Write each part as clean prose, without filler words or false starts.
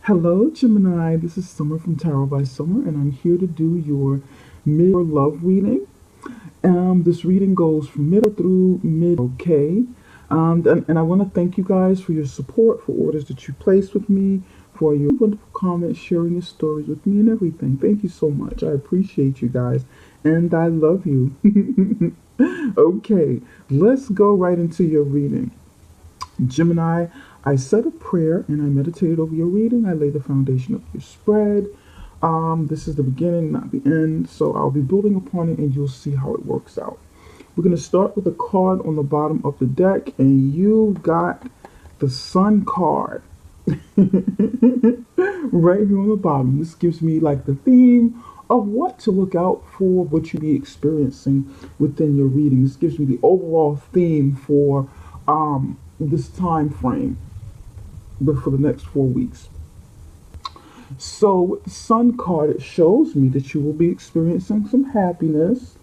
Hello, Gemini. This is Summer from Tarot by Summer, and I'm here to do your mid love reading. This reading goes from middle through mid. Okay. And I want to thank you guys for your support, for orders that you placed with me, for your wonderful comments, sharing your stories with me, and everything. Thank you so much. I appreciate you guys, and I love you. Okay, let's go right into your reading. Gemini, I said a prayer and I meditated over your reading. I laid the foundation of your spread. This is the beginning, not the end. So I'll be building upon it and you'll see how it works out. We're going to start with a card on the bottom of the deck, and you got the Sun card right here on the bottom. This gives me like the theme of what to look out for, what you be experiencing within your reading. This gives me the overall theme for this time frame, but for the next 4 weeks. So with the Sun card, it shows me that you will be experiencing some happiness.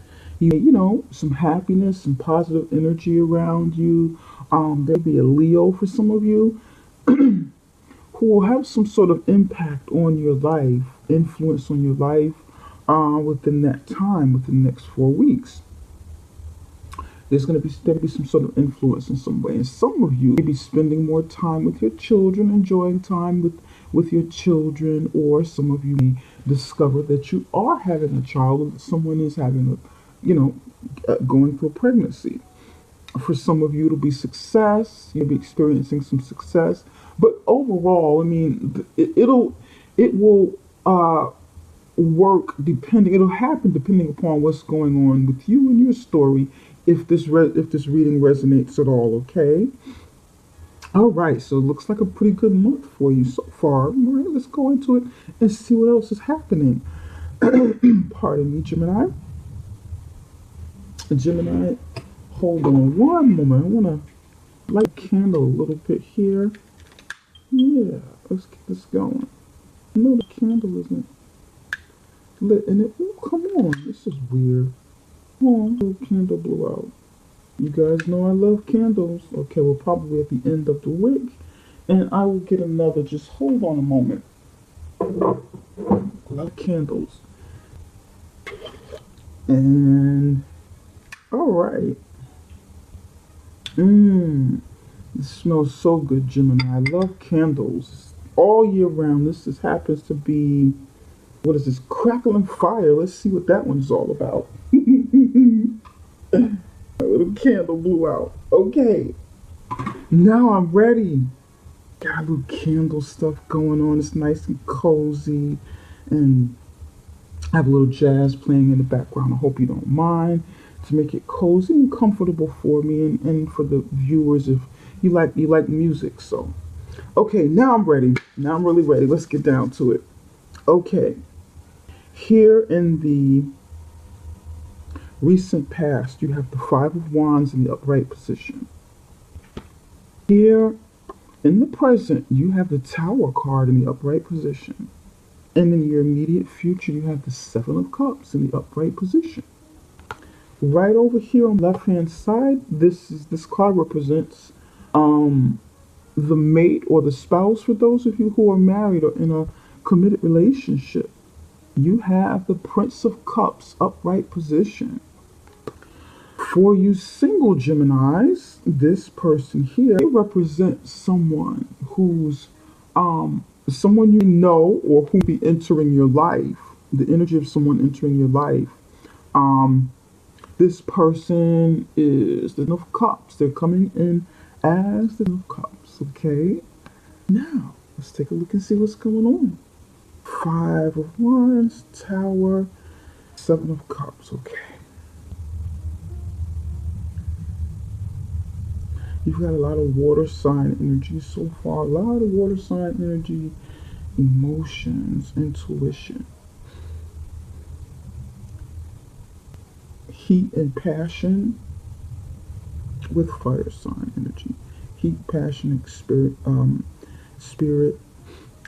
Some happiness, some positive energy around you. There'll be a Leo for some of you who will have some sort of impact on your life, influence on your life within that time, within the next 4 weeks. There'll be some sort of influence in some way, and some of you may be spending more time with your children, enjoying time with your children, or some of you may discover that you are having a child, or that someone is having going through a pregnancy. For some of you, it'll be success. You'll be experiencing some success, but overall, I mean, it will work depending. It'll happen depending upon what's going on with you and your story. If this reading resonates at all, okay. All right, so it looks like a pretty good month for you so far. All right, let's go into it and see what else is happening. Pardon me, Gemini. Gemini, hold on one moment. I want to light a candle a little bit here. Yeah, let's get this going. No, the candle isn't lit in it. Oh, come on, this is weird. Oh, the candle blew out. You guys know I love candles. Okay, we're probably at the end of the week, and I will get another. Just hold on a moment. Love candles. And all right. This smells so good, Gemini. I love candles all year round. This happens to be, what is this? Crackling fire. Let's see what that one's all about. A little candle blew out. Okay, now I'm ready. Got a little candle stuff going on. It's nice and cozy, and I have a little jazz playing in the background. I hope you don't mind, to make it cozy and comfortable for me and for the viewers if you like music. So, okay, now I'm ready. Now I'm really ready. Let's get down to it. Okay, here in the recent past, you have the Five of Wands in the upright position. Here in the present, you have the Tower card in the upright position. And in your immediate future, you have the Seven of Cups in the upright position. Right over here on the left-hand side, this card represents the mate or the spouse for those of you who are married or in a committed relationship. You have the Prince of Cups upright position. For you single Geminis, this person here, they represent someone who's someone you know or who be entering your life. The energy of someone entering your life. This person is the Ten of Cups. They're coming in as the Ten of Cups. Okay. Now let's take a look and see what's going on. Five of Wands, Tower, Seven of Cups. Okay. You've got a lot of water sign energy so far. A lot of water sign energy, emotions, intuition, heat and passion with fire sign energy. Heat, passion, spirit,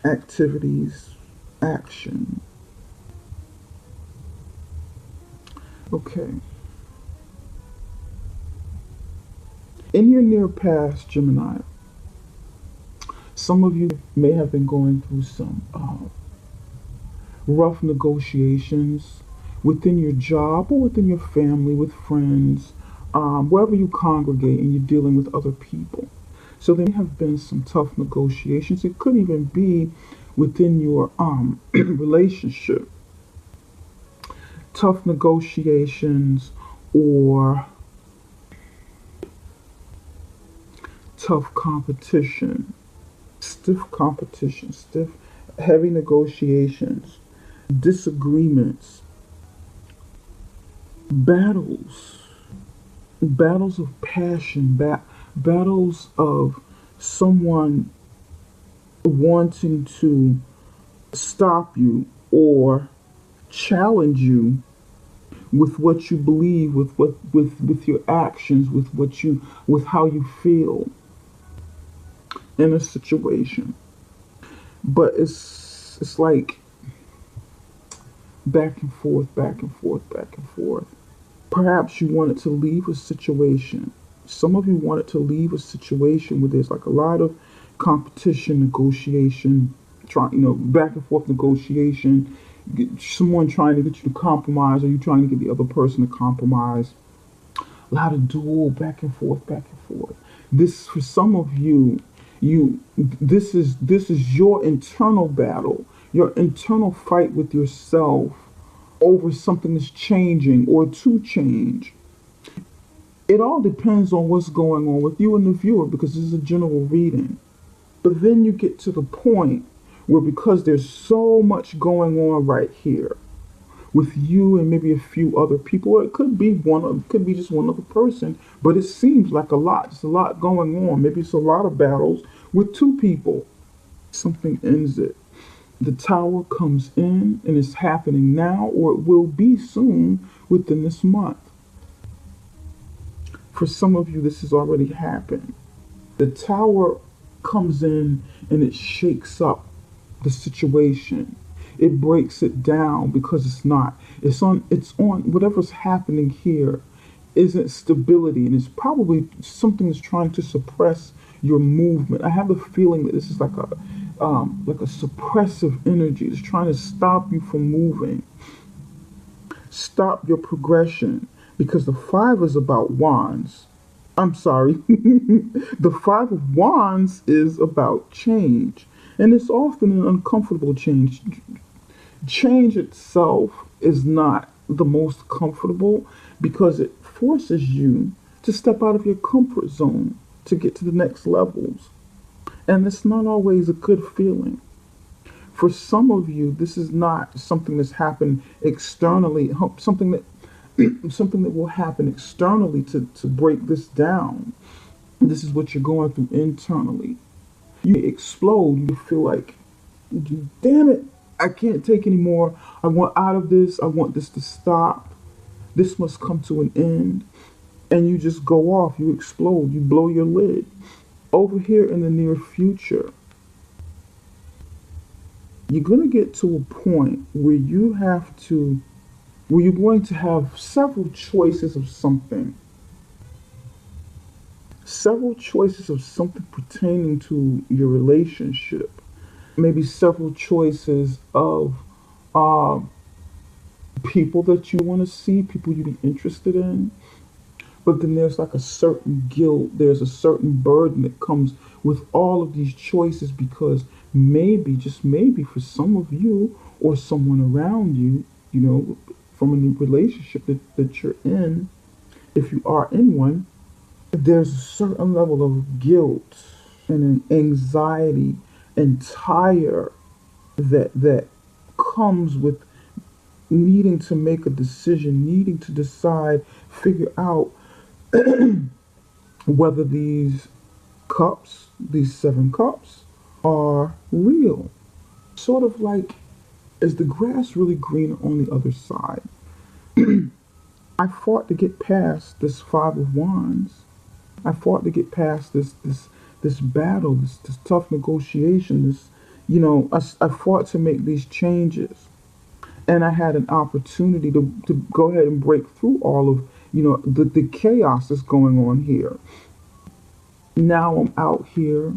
activities, action. Okay. In your near past, Gemini, Some of you may have been going through some rough negotiations within your job or within your family, with friends, wherever you congregate and you're dealing with other people. So there may have been some tough negotiations. It could even be within your relationship. Tough negotiations or tough competition, stiff, heavy negotiations, disagreements, battles, battles of passion, battles of someone wanting to stop you or challenge you with what you believe, with your actions, with how you feel in a situation. But it's like back and forth, back and forth, back and forth. Perhaps you wanted to leave a situation. Some of you wanted to leave a situation where there's like a lot of competition, negotiation, back and forth negotiation, someone trying to get you to compromise, or you trying to get the other person to compromise. A lot of dual back and forth, back and forth. This, for some of you, this is your internal battle, your internal fight with yourself over something that's changing or to change. It all depends on what's going on with you and the viewer, because this is a general reading. But then you get to the point where, because there's so much going on right here with you and maybe a few other people, or it could be just one other person, but it seems like a lot. There's a lot going on. Maybe it's a lot of battles with two people. Something ends it. The Tower comes in, and it's happening now, or it will be soon within this month. For some of you, this has already happened. The Tower comes in and it shakes up the situation. It breaks it down, because it's on whatever's happening here isn't stability, and it's probably something that's trying to suppress your movement. I have a feeling that this is like a suppressive energy that's trying to stop you from moving, stop your progression, because the five is about wands. I'm sorry. The Five of Wands is about change, and it's often an uncomfortable change. Change itself is not the most comfortable, because it forces you to step out of your comfort zone to get to the next levels. And it's not always a good feeling. For some of you, this is not something that's happened externally, something that will happen externally to break this down. This is what you're going through internally. You explode. You feel like, damn it, I can't take anymore. I want out of this. I want this to stop. This must come to an end. And you just go off. You explode. You blow your lid. Over here in the near future, you're going to get to a point where you're going to have several choices of something. Several choices of something pertaining to your relationship. Maybe several choices of people that you want to see, people you'd be interested in. But then there's like a certain guilt, there's a certain burden that comes with all of these choices, because maybe, just maybe, for some of you or someone around you, from a relationship that you're in, if you are in one, there's a certain level of guilt and an anxiety and tire that comes with needing to make a decision, needing to decide, figure out whether these cups, these 7 cups, are real. Sort of like, is the grass really green on the other side? I fought to get past this 5 of Wands. I fought to get past this battle, this tough negotiation. I fought to make these changes, and I had an opportunity to go ahead and break through all of the chaos that's going on here. Now I'm out here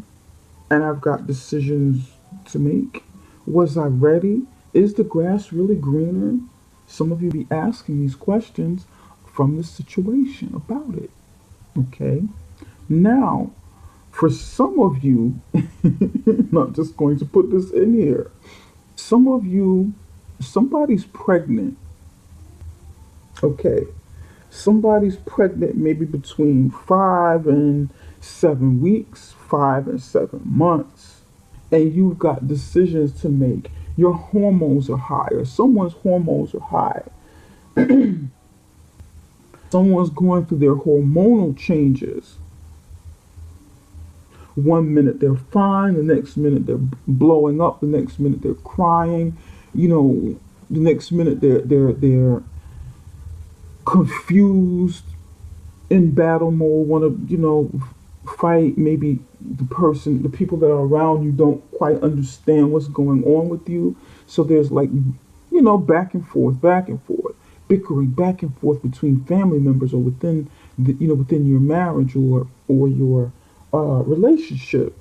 and I've got decisions to make. Was I ready? Is the grass really greener? Some of you be asking these questions from the situation about it. Okay. Now, for some of you, not just going to put this in here. Some of you, somebody's pregnant. Okay. Somebody's pregnant maybe between 5 and 7 weeks, 5 and 7 months, and you've got decisions to make. Your hormones are high, or someone's hormones are high. Someone's going through their hormonal changes. One minute they're fine, the next minute they're blowing up, the next minute they're crying, you know, the next minute they're confused, in battle mode, want to, fight. Maybe the people that are around you don't quite understand what's going on with you. So there's like, back and forth, bickering back and forth between family members, or within your marriage, or your relationship.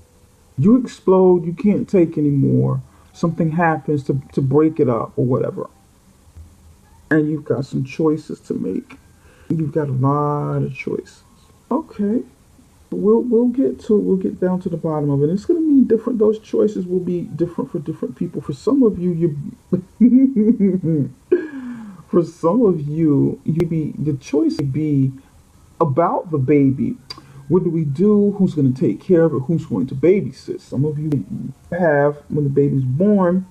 You explode, you can't take anymore. Something happens to break it up or whatever. And you've got some choices to make. You've got a lot of choices. Okay. We'll get to it. We'll get down to the bottom of it. It's going to mean different. Those choices will be different for different people. For some of you, for some of you, the choice would be about the baby. What do we do? Who's going to take care of it? Who's going to babysit? Some of you have, when the baby's born,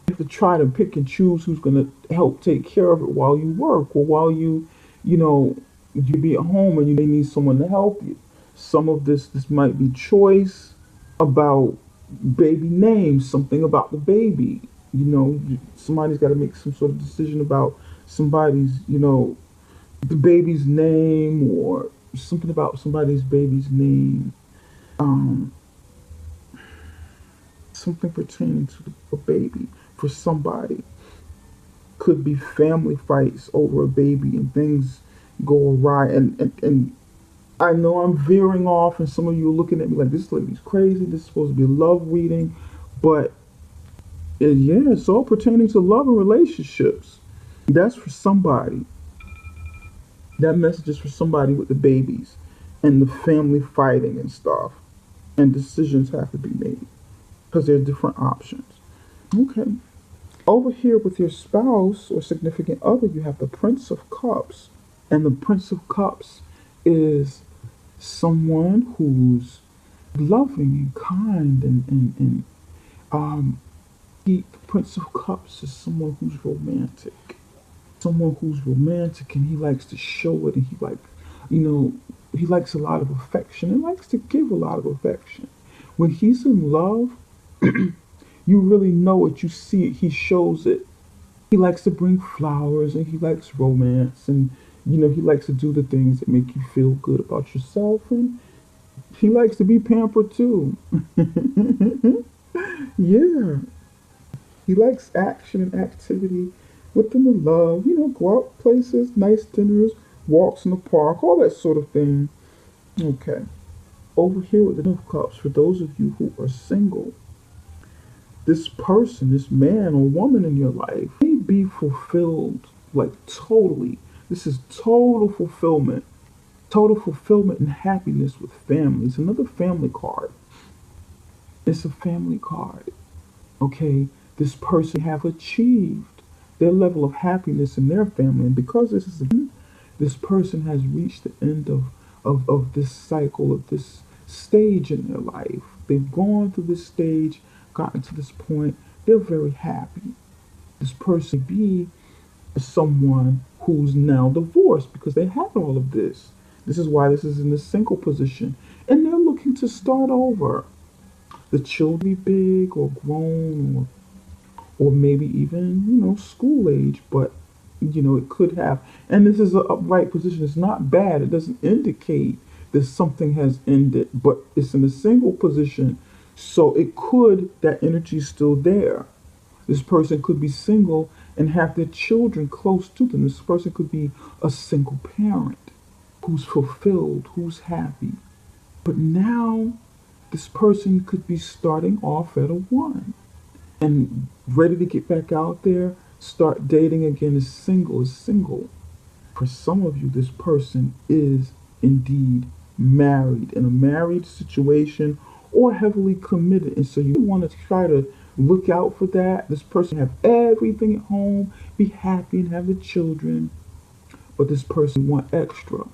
you have to try to pick and choose who's going to help take care of it while you work, or while you be at home and you may need someone to help you. Some of this might be choice about baby names, something about the baby. Somebody's got to make some sort of decision about the baby's name, or something about somebody's baby's name. Um, Something pertaining to a baby for somebody. Could be family fights over a baby, and things go awry. And I know I'm veering off, and some of you are looking at me like, this lady's crazy. This is supposed to be a love reading. But yeah, it's all pertaining to love and relationships. That's for somebody. That message is for somebody with the babies and the family fighting and stuff. And decisions have to be made because there are different options. Okay. Over here with your spouse or significant other, you have the Prince of Cups. And the Prince of Cups is someone who's loving and kind, and the Prince of Cups is someone who's romantic. Someone who's romantic, and he likes to show it, and you know, he likes a lot of affection and likes to give a lot of affection. When he's in love, you really know it. You see it. He shows it. He likes to bring flowers, and he likes romance, and he likes to do the things that make you feel good about yourself, and he likes to be pampered too. Yeah, he likes action and activity within the love. Go out places, nice dinners, walks in the park, all that sort of thing. Okay. Over here with the Ten of Cups, for those of you who are single, this person, this man or woman in your life may be fulfilled, like totally. This is total fulfillment and happiness with family. It's another family card. It's a family card. Okay, this person have achieved their level of happiness in their family, and because this person has reached the end of this cycle, of this stage in their life. They've gone through this stage, gotten to this point. They're very happy. This person be someone who's now divorced because they had all of this. This is why this is in the single position, and they're looking to start over. The children be big or grown, or maybe even school age, but it could have. And this is an upright position. It's not bad. It doesn't indicate that something has ended, but it's in a single position, so that energy is still there. This person could be single and have their children close to them. This person could be a single parent who's fulfilled, who's happy. But now This person could be starting off at a 1 and ready to get back out there, start dating again as single, For some of you, this person is indeed married, in a married situation or heavily committed. And so you want to try to look out for that. This person have everything at home, be happy and have the children, but this person want extra,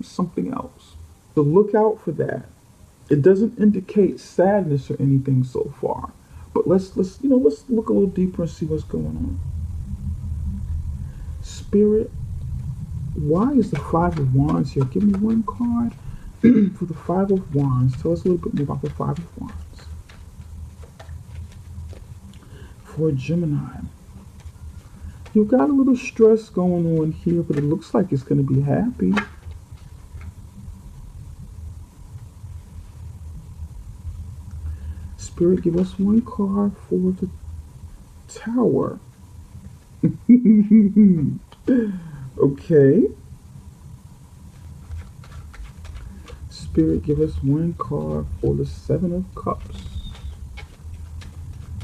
something else. So look out for that. It doesn't indicate sadness or anything so far. But let's look a little deeper and see what's going on. Spirit, why is the Five of Wands here? Give me one card for the Five of Wands. Tell us a little bit more about the Five of Wands. For Gemini, you've got a little stress going on here, but it looks like it's going to be happy. Spirit, give us one card for the Tower. Okay. Spirit, give us one card for the Seven of Cups.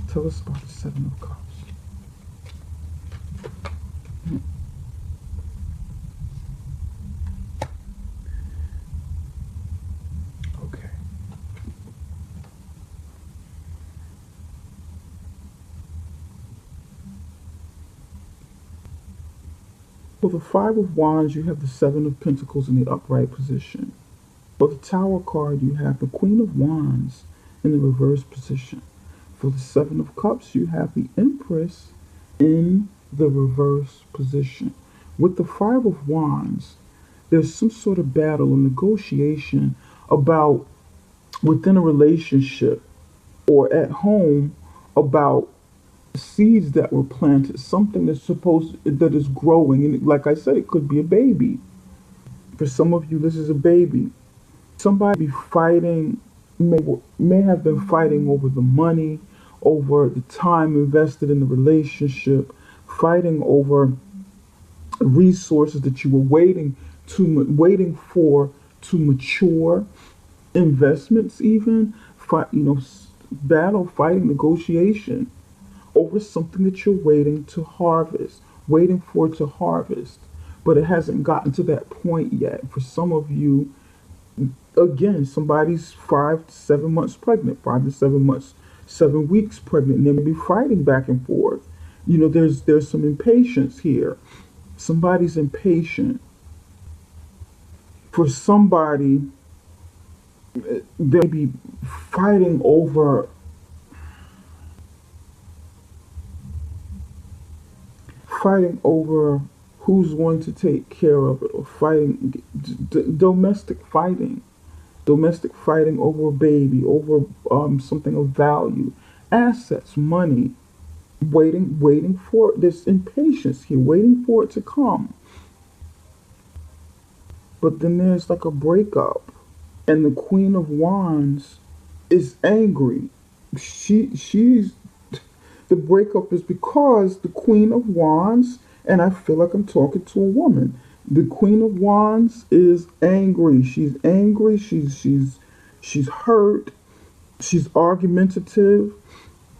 Tell us about the Seven of Cups. Okay. For the Five of Wands, you have the Seven of Pentacles in the upright position. For the Tower card, you have the Queen of Wands in the reverse position. For the Seven of Cups, you have the Empress in the reverse position. With the Five of Wands, there's some sort of battle or negotiation about within a relationship or at home about seeds that were planted, something that is growing. And like I said, it could be a baby. For some of you, this is a baby. Somebody fighting, may have been fighting over the money, over the time invested in the relationship, fighting over resources that you were waiting for to mature, investments even, battle, fighting, negotiation over something that you're waiting for to harvest, but it hasn't gotten to that point yet. For some of you, again, somebody's 5 to 7 months pregnant, 5 to 7 months, 7 weeks pregnant, and they may be fighting back and forth. There's some impatience here. Somebody's impatient. For somebody, they may be fighting over who's going to take care of it, or fighting domestic fighting over a baby, over something of value, assets, money, waiting for this impatience here, waiting for it to come. But then there's like a breakup, and the Queen of Wands is angry. She's the breakup is because the Queen of Wands, and I feel like I'm talking to a woman. The Queen of Wands is angry. She's angry. She's hurt. She's argumentative.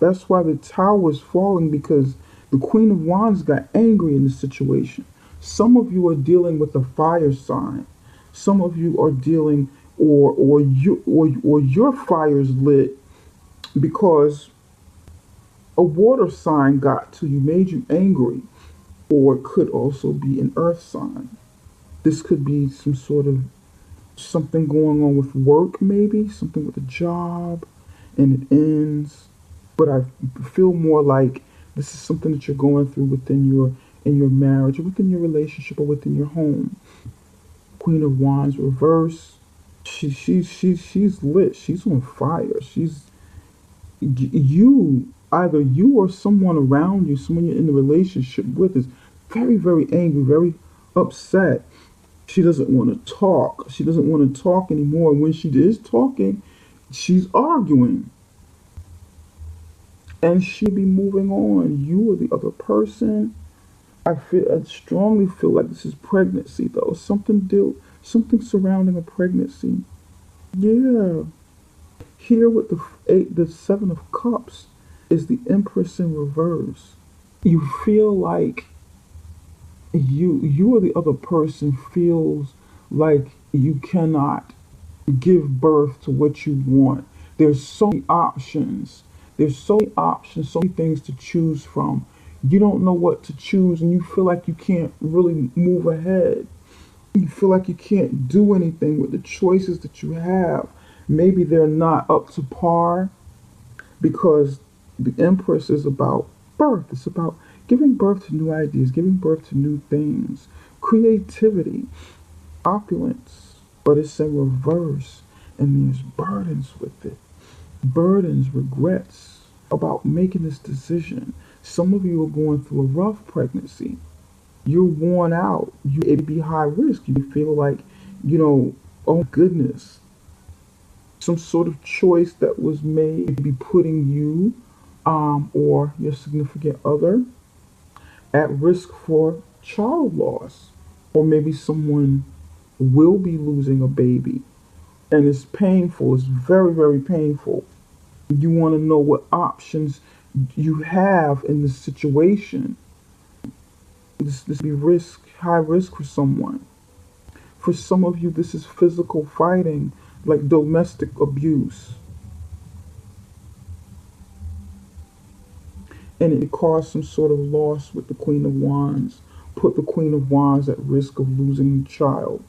That's why the Tower is falling, because the Queen of Wands got angry in this situation. Some of you are dealing with a fire sign. Some of you are dealing, or your fire's lit because a water sign got to you, made you angry, or it could also be an earth sign. This could be some sort of something going on with work, maybe something with a job, and it ends. But I feel more like this is something that you're going through in your marriage, or within your relationship, or within your home. Queen of Wands reverse. She's lit. She's on fire. Either you or someone around you, someone you're in the relationship with, is very, very angry, very upset. She doesn't want to talk. She doesn't want to talk anymore. And when she is talking, she's arguing. And she'll be moving on. You or the other person. I strongly feel like this is pregnancy, though. Something surrounding a pregnancy. Yeah. Here with the Seven of Cups is the Empress in reverse. You feel like you or the other person feels like you cannot give birth to what you want. There's so many options. There's so many options, so many things to choose from. You don't know what to choose and you feel like you can't really move ahead. You feel like you can't do anything with the choices that you have. Maybe they're not up to par because the Empress is about birth. It's about giving birth to new ideas, giving birth to new things, creativity, opulence. But it's in reverse, and there's burdens with it. Burdens, regrets about making this decision. Some of you are going through a rough pregnancy. You're worn out. It may be high risk. You feel like, oh goodness, some sort of choice that was made to be putting you or your significant other at risk for child loss. Or maybe someone will be losing a baby. And it's painful. It's very, very painful. You want to know what options you have in this situation. This be high risk for someone. For some of you, this is physical fighting, like domestic abuse. And it caused some sort of loss with the Queen of Wands. Put the Queen of Wands at risk of losing a child.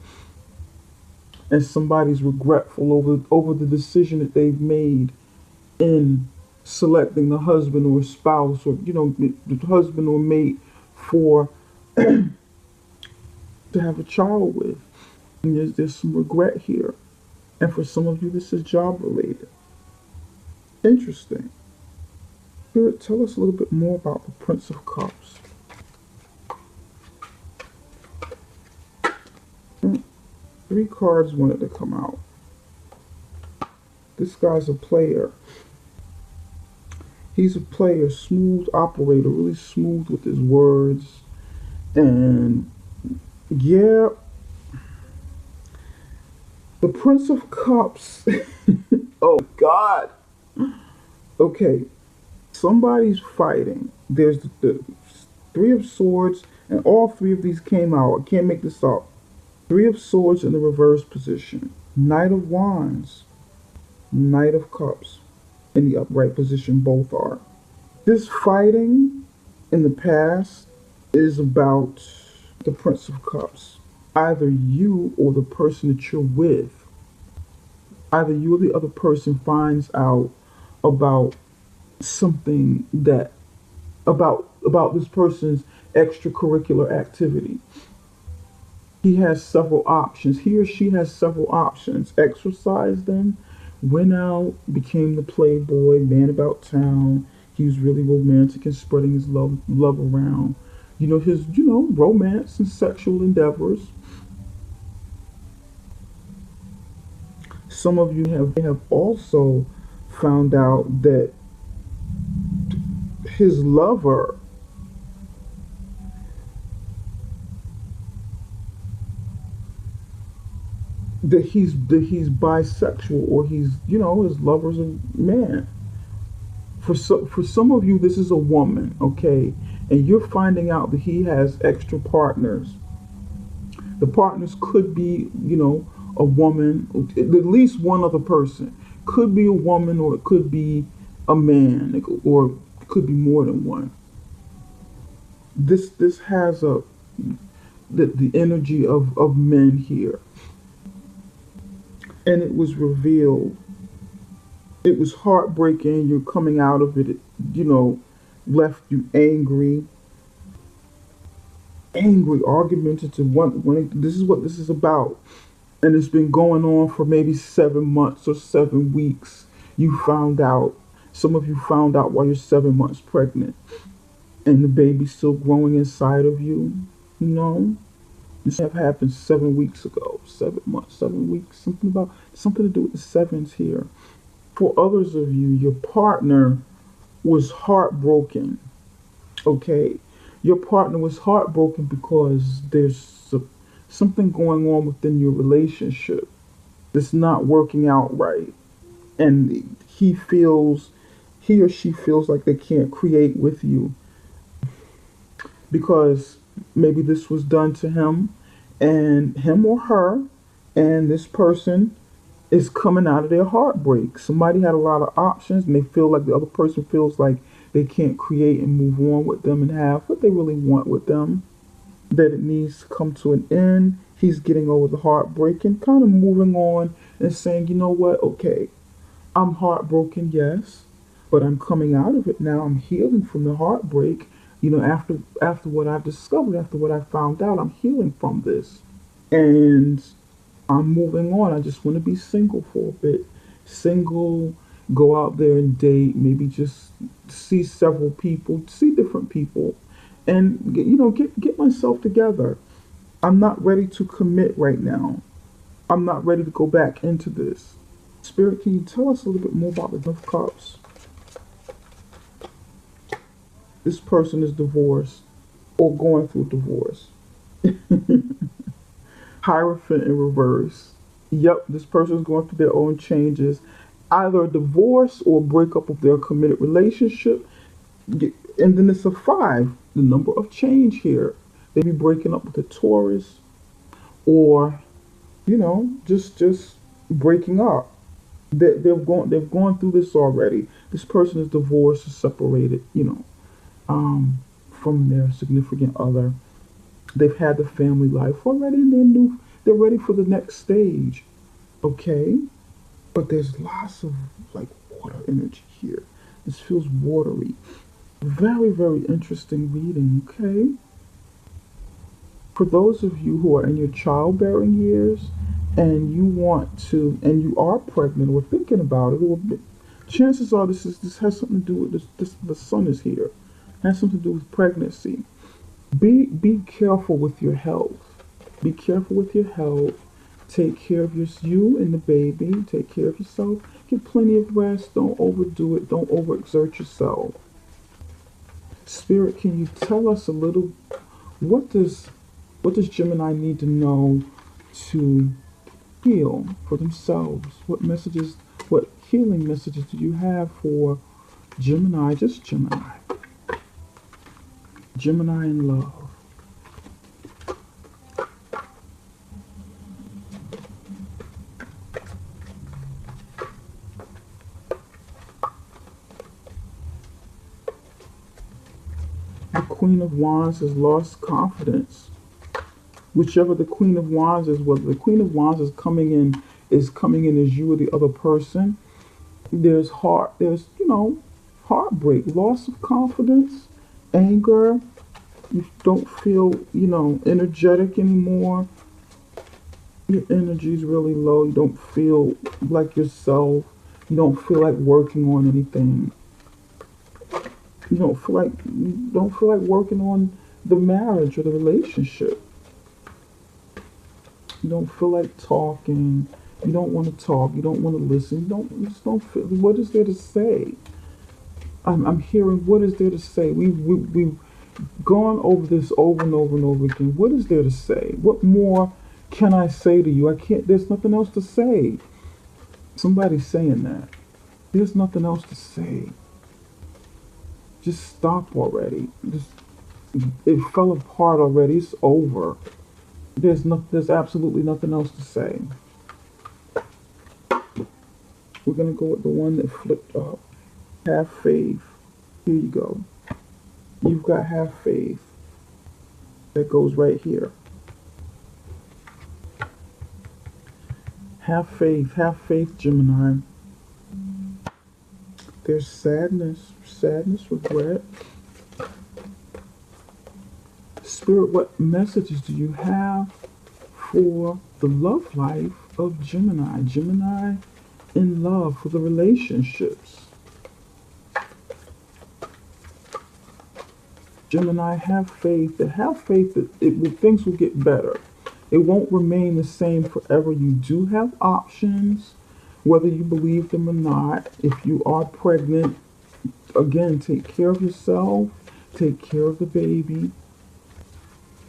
And somebody's regretful over the decision that they've made in selecting the husband or spouse or the husband or mate for to have a child with. And there's some regret here. And for some of you, this is job related. Interesting. Spirit, tell us a little bit more about the Prince of Cups. Three cards wanted to come out. This guy's a player. He's a player, smooth operator, really smooth with his words. And yeah, the Prince of Cups. Oh God. Okay, somebody's fighting. There's the Three of Swords, and all three of these came out. I can't make this up. Three of Swords in the reverse position. Knight of Wands. Knight of Cups. In the upright position, both are. This fighting in the past is about the Prince of Cups. Either you or the person that you're with. Either you or the other person finds out about something about this person's extracurricular activity. He has several options. He or she has several options. Exercise them, went out, became the playboy, man about town. He was really romantic and spreading his love around. His romance and sexual endeavors. Some of you have also found out that his lover that he's bisexual, or his lover's a man. For some of you, this is a woman, okay, and you're finding out that he has extra partners. The partners could be, a woman, at least one other person. Could be a woman, or it could be a man, or it could be more than one. This has the energy of men here. And it was revealed. It was heartbreaking. You're coming out of it, left you angry, argumentative. This is what this is about. And it's been going on for maybe 7 months or 7 weeks. Some of you found out while you're 7 months pregnant. And the baby's still growing inside of you. This have happened 7 weeks ago. 7 months, 7 weeks. Something to do with the sevens here. For others of you, your partner was heartbroken. Okay? Your partner was heartbroken because there's something going on within your relationship that's not working out right. and he or she feels like they can't create with you because maybe this was done to him or her, and this person is coming out of their heartbreak. Somebody had a lot of options and they feel like the other person feels like they can't create and move on with them and have what they really want with them, that it needs to come to an end. He's getting over the heartbreak and kind of moving on and saying, you know what, okay, I'm heartbroken, yes, but I'm coming out of it now. I'm healing from the heartbreak. After what I've discovered, after what I found out, I'm healing from this. And I'm moving on. I just want to be single for a bit. Single, go out there and date, maybe just see several people, see different people, and get myself together. I'm not ready to commit right now. I'm not ready to go back into this. Spirit, can you tell us a little bit more about the Ten of Cups? This person is divorced or going through divorce. Hierophant in reverse. Yep, this person is going through their own changes. Either a divorce or breakup of their committed relationship. And then it's a five, the number of change here. They be breaking up with a Taurus or, just breaking up. They've gone through this already. This person is divorced or separated, from their significant other. They've had the family life already and they're ready for the next stage. Okay? But there's lots of like water energy here. This feels watery. Very, very interesting reading, okay? For those of you who are in your childbearing years and you are pregnant or thinking about it, or chances are this has something to do with this the sun is here. It has something to do with pregnancy. Be careful with your health. Be careful with your health. Take care of you and the baby. Take care of yourself. Get plenty of rest. Don't overdo it. Don't overexert yourself. Spirit, can you tell us a little? What does Gemini need to know to heal for themselves? What healing messages do you have for Gemini? Just Gemini. Gemini in love. The Queen of Wands has lost confidence. Whichever the Queen of Wands is, whether the Queen of Wands is coming in as you or the other person, there's heartbreak, loss of confidence, anger. You don't feel, energetic anymore. Your energy is really low. You don't feel like yourself. You don't feel like working on anything. You don't feel like working on the marriage or the relationship. You don't feel like talking. You don't want to talk. You don't want to listen. You just don't feel. What is there to say? I'm hearing. What is there to say? We've gone over this over and over and over again. What is there to say? What more can I say to you? I can't. There's nothing else to say. Somebody's saying that. There's nothing else to say. Just stop already. It fell apart already. It's over. There's absolutely nothing else to say. We're gonna go with the one that flipped up. Have faith. Here you go. You've got have faith. That goes right here. Have faith, Gemini. There's sadness, regret. Spirit, what messages do you have for the love life of Gemini? Gemini in love, for the relationships. Gemini, have faith. Things will get better. It won't remain the same forever. You do have options, whether you believe them or not. If you are pregnant, again, take care of yourself. Take care of the baby.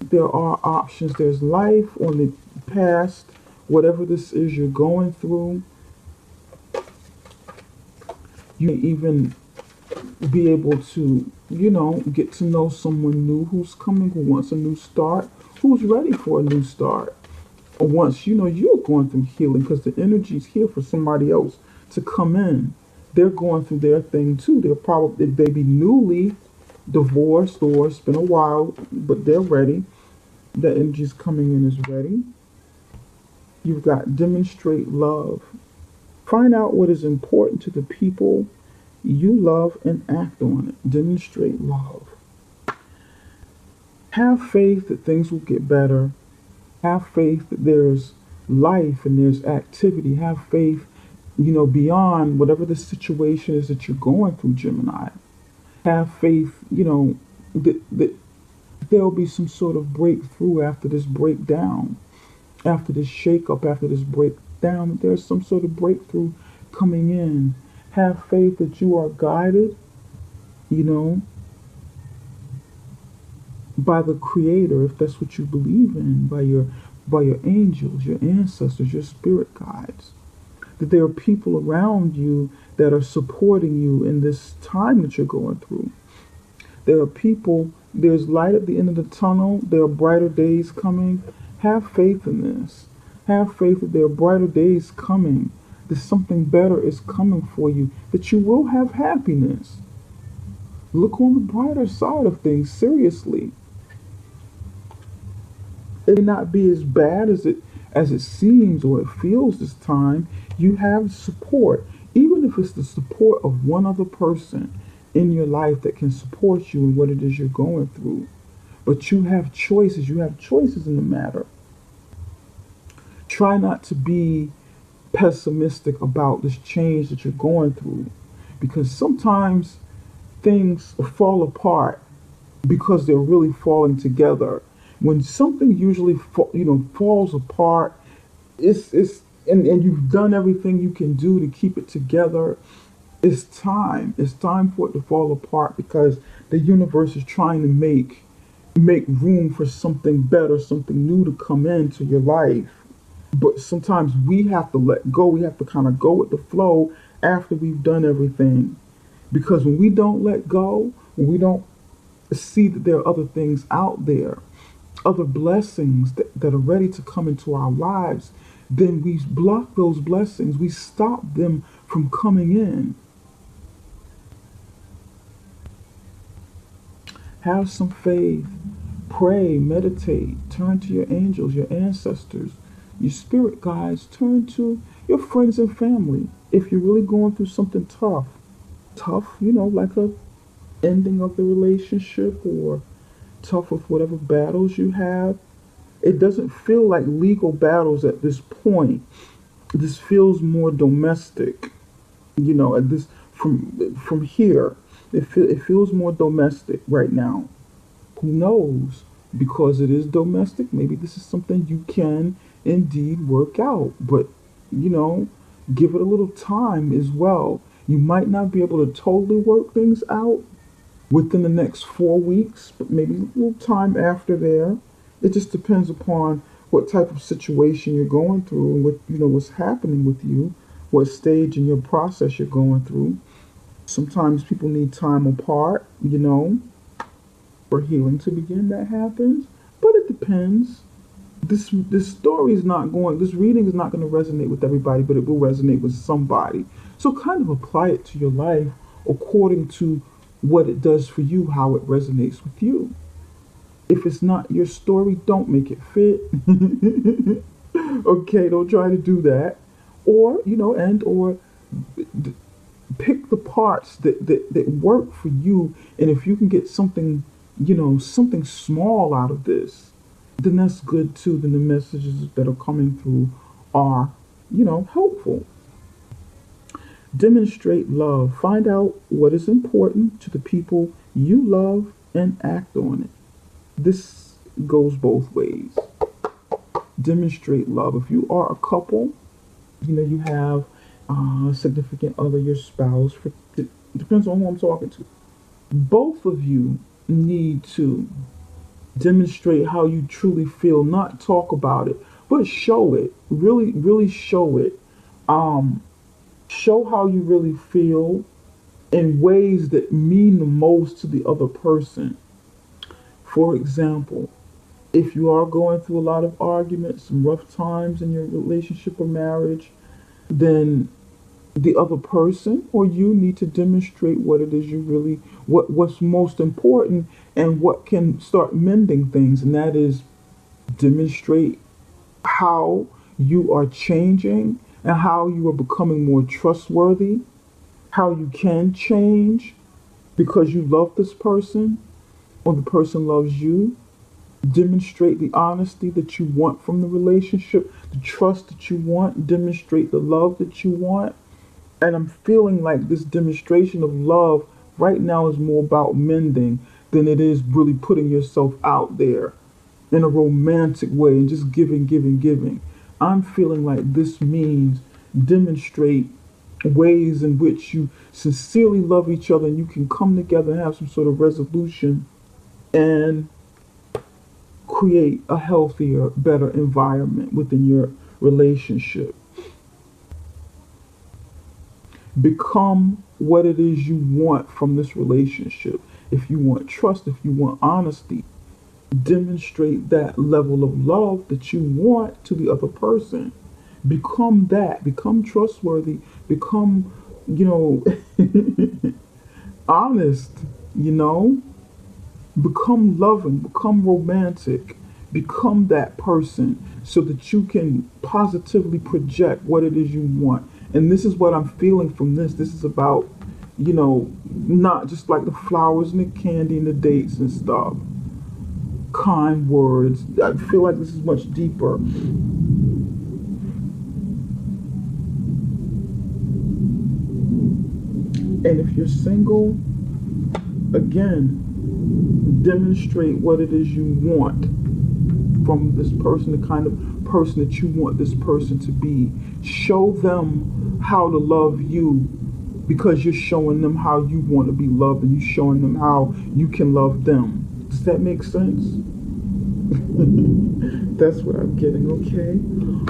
There are options. There's life on the past, whatever this is you're going through. You may even be able to, get to know someone new who's coming, who wants a new start, who's ready for a new start. Or once you're going through healing, because the energy's here for somebody else to come in. They're going through their thing too. They're probably, they be newly divorced or it's been a while, but they're ready. The energy's coming in is ready. You've got demonstrate love. Find out what is important to the people you love and act on it. Demonstrate love. Have faith that things will get better. Have faith that there's life and there's activity. Have faith, beyond whatever the situation is that you're going through, Gemini. Have faith, that there'll be some sort of breakthrough after this breakdown, after this shakeup, after this breakdown, that there's some sort of breakthrough coming in. Have faith that you are guided, you know, by the Creator, if that's what you believe in, by your angels, your ancestors, your spirit guides. That there are people around you that are supporting you in this time that you're going through. There are people, there's light at the end of the tunnel. There are brighter days coming. Have faith in this. Have faith that there are brighter days coming. That something better is coming for you. That you will have happiness. Look on the brighter side of things, seriously. It may not be as bad as it seems or it feels this time. You have support. Even if it's the support of one other person in your life that can support you in what it is you're going through. But you have choices. You have choices in the matter. Try not to be pessimistic about this change that you're going through, because sometimes things fall apart because they're really falling together. When something usually falls apart, and you've done everything you can do to keep it together. It's time. It's time for it to fall apart because the universe is trying to make room for something better, something new to come into your life. But sometimes we have to let go. We have to kind of go with the flow after we've done everything. Because when we don't let go, when we don't see that there are other things out there, other blessings that are ready to come into our lives, then we block those blessings. We stop them from coming in. Have some faith. Pray, meditate, turn to your angels, your ancestors, your spirit guides, turn to your friends and family. If you're really going through something tough, like a ending of the relationship or tough with whatever battles you have. It doesn't feel like legal battles at this point. This feels more domestic. At this from here, it feels more domestic right now. Who knows? Because it is domestic, maybe this is something you can indeed work out. But give it a little time as well. You might not be able to totally work things out within the next 4 weeks, but maybe a little time after there. It just depends upon what type of situation you're going through and what's happening with you, what stage in your process you're going through. Sometimes people need time apart, for healing to begin. That happens, but it depends. This story is not going. This reading is not going to resonate with everybody, but it will resonate with somebody. So kind of apply it to your life according to what it does for you, how it resonates with you. If it's not your story, don't make it fit. Okay, don't try to do that. Or, pick the parts that work for you. And if you can get something small out of this, then that's good too. Then the messages that are coming through are, helpful. Demonstrate love. Find out what is important to the people you love and act on it. This goes both ways. Demonstrate love. If you are a couple, you have a significant other, your spouse. It depends on who I'm talking to. Both of you need to demonstrate how you truly feel. Not talk about it, but show it. Really, really show it. Show how you really feel. in ways that mean the most to the other person. For example, if you are going through a lot of arguments, some rough times in your relationship or marriage, then the other person or you need to demonstrate what it is you really what's most important and what can start mending things, and that is demonstrate how you are changing and how you are becoming more trustworthy, how you can change because you love this person or the person loves you. Demonstrate the honesty that you want from the relationship, the trust that you want, demonstrate the love that you want. And I'm feeling like this demonstration of love right now is more about mending than it is really putting yourself out there in a romantic way and just giving, giving, giving. I'm feeling like this means demonstrate ways in which you sincerely love each other and you can come together and have some sort of resolution and create a healthier, better environment within your relationship. Become what it is you want from this relationship. If you want trust, if you want honesty, demonstrate that level of love that you want to the other person. Become that. Become trustworthy. Become, you know, honest, you know. Become loving. Become romantic. Become that person so that you can positively project what it is you want. And this is what I'm feeling from this. This is about, you know, not just like the flowers and the candy and the dates and stuff. Kind words. I feel like this is much deeper. And if you're single, again, demonstrate what it is you want from this person, the kind of person that you want this person to be. Show them how to love you because you're showing them how you want to be loved and you're showing them how you can love them. Does that make sense? That's what I'm getting, okay?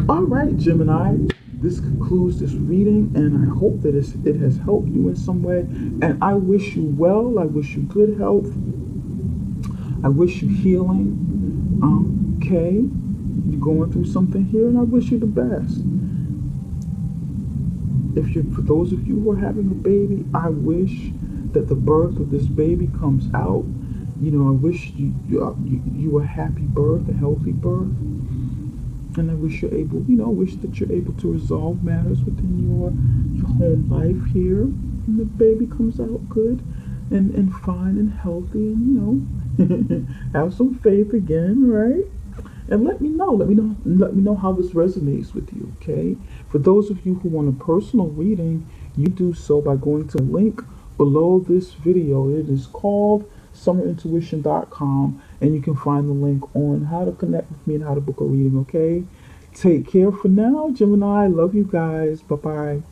All right, Gemini. This concludes this reading, and I hope that it has helped you in some way. And I wish you well. I wish you good health. I wish you healing. Okay? You're going through something here, and I wish you the best. For those of you who are having a baby, I wish that the birth of this baby comes out. You know, I wish you a happy birth, a healthy birth. And I wish you're able, wish that you're able to resolve matters within your home life here. And the baby comes out good and fine and healthy and, have some faith again, right? And let me know how this resonates with you, okay? For those of you who want a personal reading, you do so by going to the link below this video. It is called summerintuition.com, and you can find the link on how to connect with me and how to book a reading, okay? Take care for now, Gemini. Love you guys. Bye-bye.